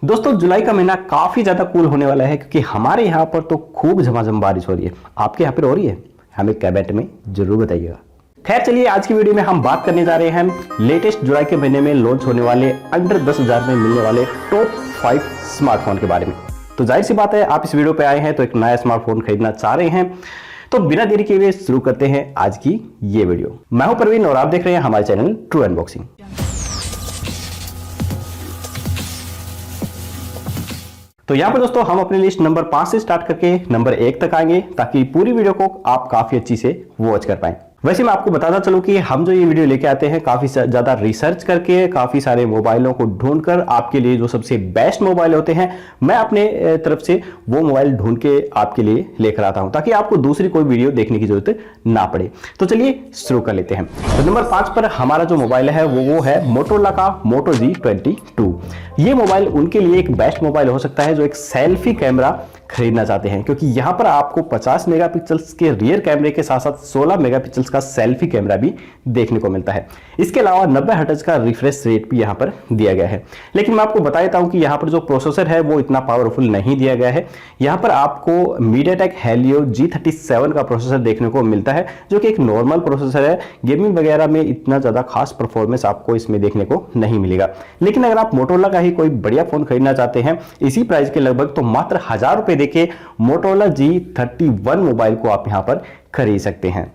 दोस्तों जुलाई का महीना काफी ज्यादा कूल होने वाला है क्योंकि हमारे यहाँ पर तो खूब झमाझम बारिश हो रही है। आपके यहाँ पर हो रही है? हमें कमेंट में जरूर बताइएगा। खैर चलिए, आज की वीडियो में हम बात करने जा रहे हैं लेटेस्ट जुलाई के महीने में लॉन्च होने वाले अंडर 10,000 में मिलने वाले टॉप 5 स्मार्टफोन के बारे में। तो जाहिर सी बात है, आप इस वीडियो पे आए हैं तो एक नया स्मार्टफोन खरीदना चाह रहे हैं। तो बिना देरी किए हुए शुरू करते हैं आज की ये वीडियो। मैं हूं परवीन और आप देख रहे हैं हमारे चैनल ट्रू अनबॉक्सिंग। तो यहाँ पर दोस्तों हम अपनी लिस्ट नंबर 5 से स्टार्ट करके नंबर 1 तक आएंगे ताकि पूरी वीडियो को आप काफी अच्छी से वॉच कर पाएं। वैसे मैं आपको बताता चलूं कि हम जो ये वीडियो लेके आते हैं काफी ज्यादा रिसर्च करके, काफी सारे मोबाइलों को ढूंढकर आपके लिए जो सबसे बेस्ट मोबाइल होते हैं, मैं अपने तरफ से वो मोबाइल ढूंढ के आपके लिए लेकर आता हूं ताकि आपको दूसरी कोई वीडियो देखने की जरूरत ना पड़े। तो चलिए शुरू कर लेते हैं। तो नंबर 5 पर हमारा जो मोबाइल है वो है मोटोरोला का Moto G22। ये मोबाइल उनके लिए एक बेस्ट मोबाइल हो सकता है जो एक सेल्फी कैमरा खरीदना चाहते हैं, क्योंकि यहां पर आपको 50 मेगापिक्सल्स के रियर कैमरे के साथ साथ 16 मेगापिक्सल्स का सेल्फी कैमरा भी देखने को मिलता है। इसके अलावा 90 हर्ट्ज का रिफ्रेश रेट भी यहां पर दिया गया है। लेकिन मैं आपको बता देता हूं कि यहां पर जो प्रोसेसर है वो इतना पावरफुल नहीं दिया गया है। यहां पर आपको MediaTek Helio G37 का प्रोसेसर देखने को मिलता है, जो कि एक नॉर्मल प्रोसेसर है। गेमिंग वगैरह में इतना ज्यादा खास परफॉर्मेंस आपको इसमें देखने को नहीं मिलेगा। लेकिन अगर आप मोटोरोला का ही कोई बढ़िया फोन खरीदना चाहते हैं इसी प्राइस के लगभग, तो मात्र 1000 रुपए देके मोटोरोला G31 मोबाइल को आप यहां पर खरीद सकते हैं,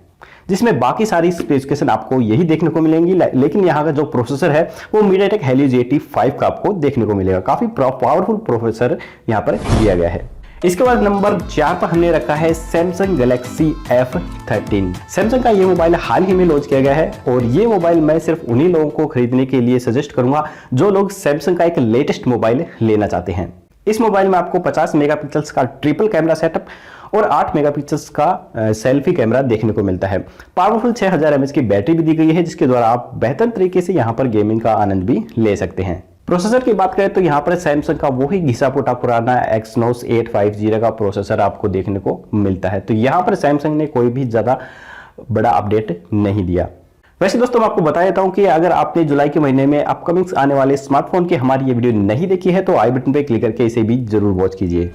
जिसमें बाकी सारी स्पेसिफिकेशन आपको यही देखने को मिलेंगी। लेकिन यहाँ का जो प्रोसेसर है वो MediaTek Helio G85 का आपको देखने को मिलेगा। काफी पावरफुल प्रोसेसर यहाँ पर दिया गया है। इसके बाद नंबर 4 पर हमने रखा है Samsung Galaxy F13। सैमसंग का ये मोबाइल हाल ही में लॉन्च किया गया है और ये मोबाइल मैं सिर्फ उन्हीं लोगों को खरीदने के लिए सजेस्ट करूंगा जो लोग सैमसंग का एक लेटेस्ट मोबाइल लेना चाहते हैं। इस मोबाइल में आपको 50 मेगापिक्सल्स का ट्रिपल कैमरा सेटअप और 8 मेगापिक्सल्स का सेल्फी कैमरा देखने को मिलता है। पावरफुल 6000 mAh की बैटरी भी दी गई है, जिसके द्वारा आप बेहतर तरीके से यहाँ पर गेमिंग का आनंद भी ले सकते हैं। प्रोसेसर की बात करें तो यहाँ पर सैमसंग का वही घिसा पोटा पुराना Exynos 850 का प्रोसेसर आपको देखने को मिलता है। तो यहाँ पर सैमसंग ने कोई भी ज्यादा बड़ा अपडेट नहीं दिया। वैसे दोस्तों मैं आपको बता देता हूं कि अगर आपने जुलाई के महीने में अपकमिंग आने वाले स्मार्टफोन की हमारी ये वीडियो नहीं देखी है तो आई बटन पे क्लिक करके इसे भी जरूर वॉच कीजिए।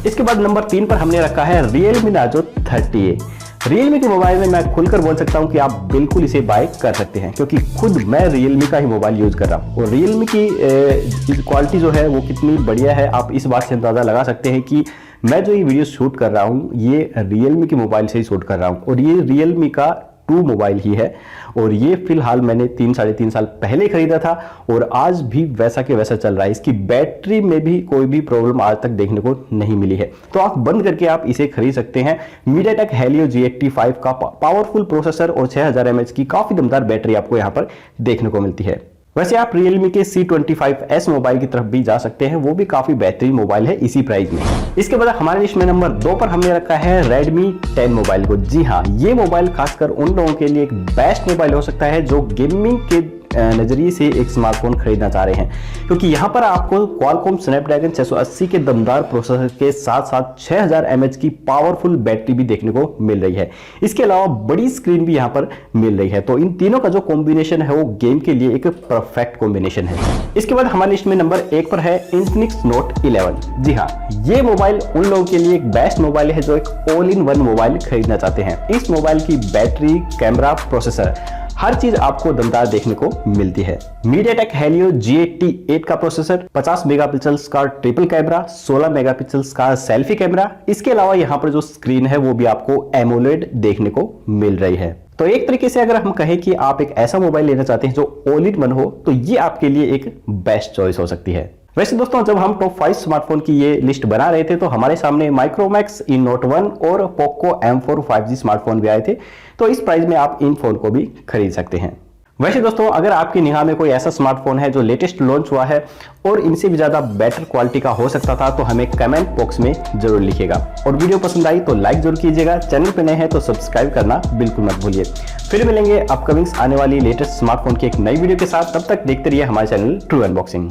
इसके बाद नंबर 3 पर हमने रखा है Realme Narzo 30A। Realme के मोबाइल में मैं खुलकर बोल सकता हूं कि आप बिल्कुल इसे बाय कर सकते हैं, क्योंकि खुद मैं Realme का ही मोबाइल यूज कर रहा हूं और Realme की क्वालिटी जो है वो कितनी बढ़िया है आप इस बात से अंदाजा लगा सकते हैं कि मैं जो ये वीडियो शूट कर रहा हूँ ये Realme के मोबाइल से ही शूट कर रहा हूँ और ये Realme का 2 मोबाइल ही है और ये फिलहाल मैंने 3-3.5 साल पहले खरीदा था और आज भी वैसा के वैसा चल रहा है। इसकी बैटरी में भी कोई भी प्रॉब्लम आज तक देखने को नहीं मिली है, तो आप बंद करके आप इसे खरीद सकते हैं। MediaTek Helio G85 का पावरफुल प्रोसेसर और 6000 mAh की काफी दमदार बैटरी आपको यहाँ पर देखने को मिलती है। वैसे आप Realme के C25s मोबाइल की तरफ भी जा सकते हैं, वो भी काफी बेहतरीन मोबाइल है इसी प्राइस में। इसके बाद हमारे लिस्ट में नंबर 2 पर हमने रखा है Redmi 10 मोबाइल को। जी हाँ, ये मोबाइल खासकर उन लोगों के लिए एक बेस्ट मोबाइल हो सकता है जो गेमिंग के नजरिए से एक स्मार्टफोन खरीदना चाह रहे हैं, क्योंकि यहाँ पर आपको Qualcomm Snapdragon 680 के दमदार प्रोसेसर के साथ साथ 6000 mAh की पावरफुल बैटरी भी देखने को मिल रही है। इसके अलावा बड़ी स्क्रीन भी यहाँ पर मिल रही है, तो इन तीनों का जो कॉम्बिनेशन है वो गेम के लिए एक परफेक्ट कॉम्बिनेशन है। इसके बाद हमारी लिस्ट में नंबर 1 पर है Infinix Note 11। जी हाँ, ये मोबाइल उन लोगों के लिए एक बेस्ट मोबाइल है जो एक ऑल इन वन मोबाइल खरीदना चाहते हैं। इस मोबाइल की बैटरी, कैमरा, प्रोसेसर हर चीज आपको दमदार देखने को मिलती है। MediaTek Helio G88 का प्रोसेसर, 50 मेगापिक्सल्स का ट्रिपल कैमरा, 16 मेगापिक्सल्स का सेल्फी कैमरा। इसके अलावा यहाँ पर जो स्क्रीन है वो भी आपको AMOLED देखने को मिल रही है। तो एक तरीके से अगर हम कहें कि आप एक ऐसा मोबाइल लेना चाहते हैं जो ऑल इन वन हो, तो ये आपके लिए एक बेस्ट चॉइस हो सकती है। वैसे दोस्तों जब हम टॉप 5 स्मार्टफोन की ये लिस्ट बना रहे थे तो हमारे सामने Micromax E Note 1 और Poco M4 5G स्मार्टफोन भी आए थे, तो इस प्राइस में आप इन फोन को भी खरीद सकते हैं। वैसे दोस्तों अगर आपकी निगाह में कोई ऐसा स्मार्टफोन है जो लेटेस्ट लॉन्च हुआ है और इनसे भी ज्यादा बेटर क्वालिटी का हो सकता था, तो हमें कमेंट बॉक्स में जरूर लिखिएगा। और वीडियो पसंद आई तो लाइक जरूर कीजिएगा। चैनल पे नए हैं तो सब्सक्राइब करना बिल्कुल मत भूलिए। फिर मिलेंगे अपकमिंग आने वाली लेटेस्ट स्मार्टफोन की एक नई वीडियो के साथ। तब तक देखते रहिए हमारे चैनल ट्रू अनबॉक्सिंग।